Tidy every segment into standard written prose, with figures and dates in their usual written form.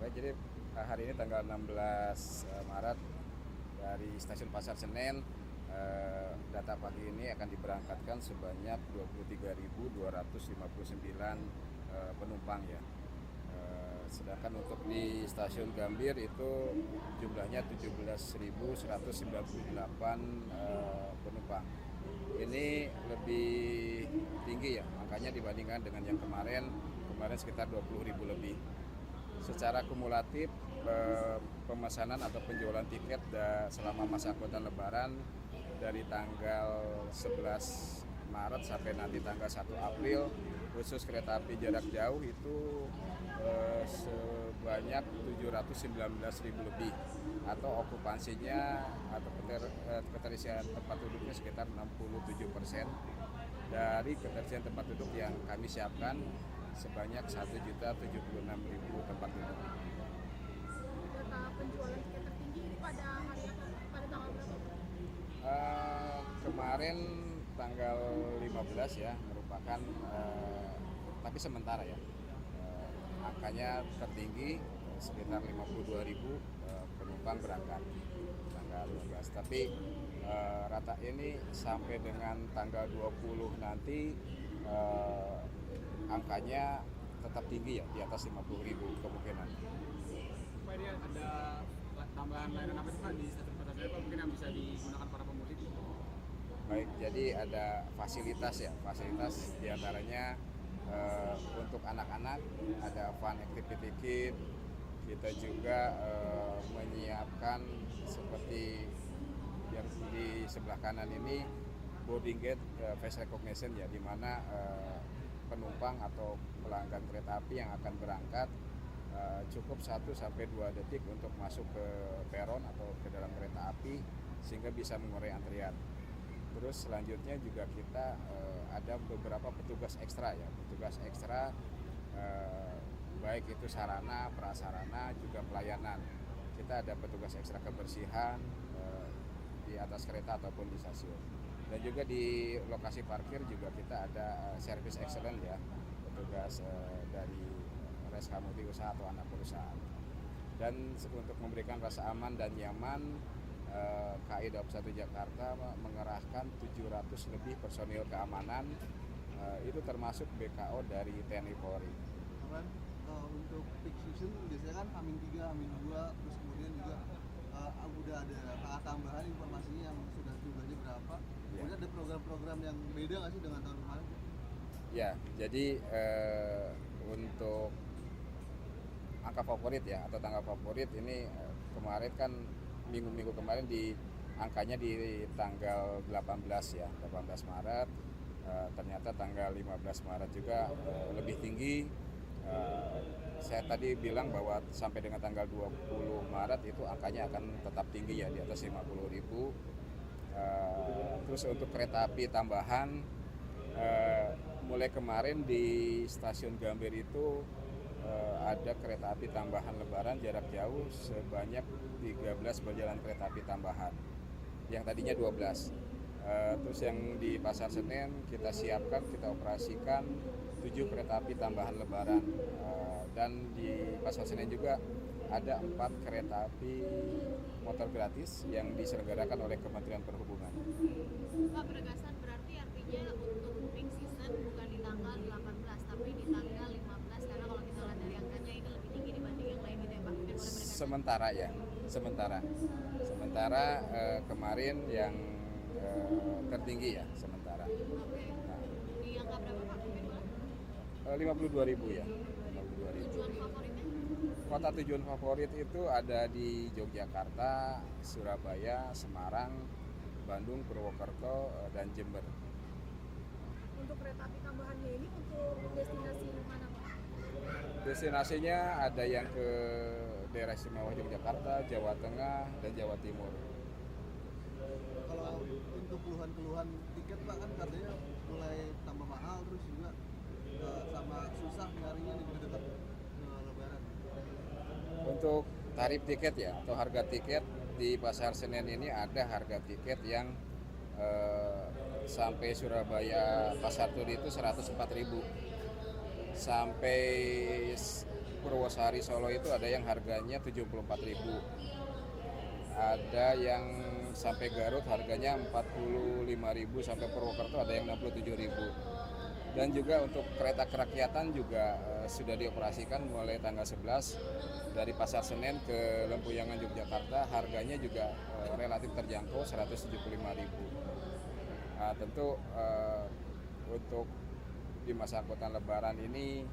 Baik, jadi hari ini tanggal 16 Maret dari stasiun Pasar Senen, data pagi ini akan diberangkatkan sebanyak 23.259 penumpang ya. Sedangkan untuk di stasiun Gambir itu jumlahnya 17.198 penumpang. Ini lebih tinggi ya angkanya dibandingkan dengan yang kemarin sekitar 20.000 lebih. Secara kumulatif pemesanan atau penjualan tiket selama masa angkutan Lebaran dari tanggal 11 Maret sampai nanti tanggal 1 April khusus kereta api jarak jauh itu sebanyak 719.000 lebih, atau okupansinya atau keterisian tempat duduknya sekitar 67% dari keterisian tempat duduk yang kami siapkan sebanyak 1.076.000 tempat duduk. Data penjualan tiket tertinggi ini pada hari apa? Pada tanggal berapa? Kemarin tanggal 15 ya, merupakan tapi sementara ya, angkanya tertinggi sekitar 52.000 penumpang berangkat tanggal 15. Tapi rata ini sampai dengan tanggal 20 nanti angkanya tetap tinggi ya, di atas 50.000 kemungkinan. Pak, ini ada tambahan layanan apa sih Pak di stasiun Pasar Senen Pak, mungkin yang bisa digunakan para pemudik? Baik, jadi ada fasilitas ya, fasilitas diantaranya untuk anak-anak ada fun activity kit. Kita juga menyiapkan seperti yang di sebelah kanan ini boarding gate face recognition ya, di mana penumpang atau pelanggan kereta api yang akan berangkat cukup 1-2 detik untuk masuk ke peron atau ke dalam kereta api sehingga bisa mengurai antrian. Terus selanjutnya juga kita ada beberapa petugas ekstra ya, petugas ekstra baik itu sarana, prasarana, juga pelayanan. Kita ada petugas ekstra kebersihan di atas kereta ataupun di stasiun. Dan juga di lokasi parkir juga kita ada service excellent ya, petugas dari Reskamuti usaha atau anak perusahaan. Dan untuk memberikan rasa aman dan nyaman, KAI Daob 1 Jakarta mengerahkan 700 lebih personil keamanan, itu termasuk BKO dari TNI Polri. Untuk peak season biasanya kan H-3, H-2, terus kemudian juga udah ada KA tambahan informasinya yang sudah jumlahnya berapa. Kemudian ada program-program yang beda nggak sih dengan tahun kemarin? Ya, jadi untuk angka favorit ya atau tanggal favorit ini kemarin kan minggu-minggu kemarin angkanya di tanggal 18 ya, 18 Maret. Ternyata tanggal 15 Maret juga lebih tinggi. Saya tadi bilang bahwa sampai dengan tanggal 20 Maret itu angkanya akan tetap tinggi ya, di atas 50.000. Terus untuk kereta api tambahan, mulai kemarin di stasiun Gambir itu ada kereta api tambahan Lebaran jarak jauh sebanyak 13 perjalanan kereta api tambahan yang tadinya 12. Terus yang di Pasar Senen kita siapkan, kita operasikan 7 kereta api tambahan Lebaran, dan di Pasar Senen juga ada 4 kereta api motor gratis yang diselenggarakan oleh Kementerian Perhubungan. Pak, penegasan berarti artinya untuk peak season bukan di tanggal 18 tapi di tanggal 15, karena kalau kita lihat dari angkanya itu lebih tinggi dibanding yang lain gitu ya Pak. Mungkin boleh menegaskan? Sementara ya, sementara kemarin yang tertinggi ya sementara. Oke. Di angka berapa Pak? Mungkin boleh? 52.000 ya. 52.000. Tujuan favoritnya? Kota tujuan favorit itu ada di Yogyakarta, Surabaya, Semarang, Bandung, Purwokerto, dan Jember. Untuk kereta api tambahannya ini untuk destinasi mana Pak? Destinasinya ada yang ke daerah istimewa Yogyakarta, Jawa Tengah, dan Jawa Timur. Kalau untuk keluhan-keluhan tiket Pak, kan katanya mulai tambah mahal, terus juga sama susah nyarinya di dekat Lebaran. Untuk tarif tiket ya atau harga tiket di Pasar Senen ini ada harga tiket yang sampai Surabaya Pasar Turi itu 104.000, sampai Purwosari Solo itu ada yang harganya 74.000. Ada yang sampai Garut harganya 45.000, sampai Purwokerto ada yang 67.000. Dan juga untuk kereta kerakyatan juga sudah dioperasikan mulai tanggal 11 dari Pasar Senen ke Lempuyangan Yogyakarta, harganya juga relatif terjangkau 175.000. Nah, tentu untuk di masa angkutan Lebaran ini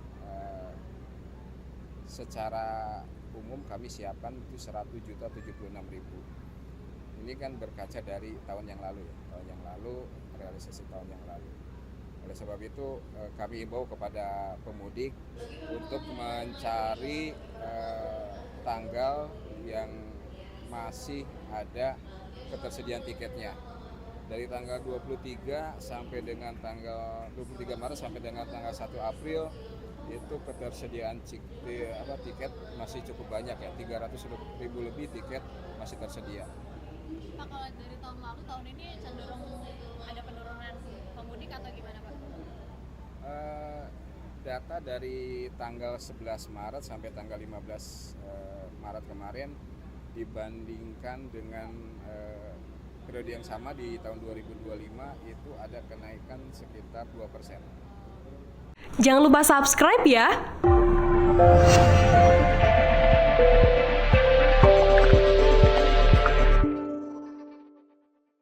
secara umum kami siapkan itu 100.076.000. Ini kan berkaca dari tahun yang lalu ya, tahun yang lalu, realisasi tahun yang lalu. Oleh sebab itu kami himbau kepada pemudik untuk mencari tanggal yang masih ada ketersediaan tiketnya. Dari tanggal 23 sampai dengan tanggal 23 Maret sampai dengan tanggal 1 April itu ketersediaan tiket masih cukup banyak ya, 300.000 lebih tiket masih tersedia. Pak, kalau dari tahun lalu, tahun ini cenderung ada penurunan pemudik atau gimana Pak? Data dari tanggal 11 Maret sampai tanggal 15 Maret kemarin dibandingkan dengan periode yang sama di tahun 2025 itu ada kenaikan sekitar 2%. Jangan lupa subscribe ya.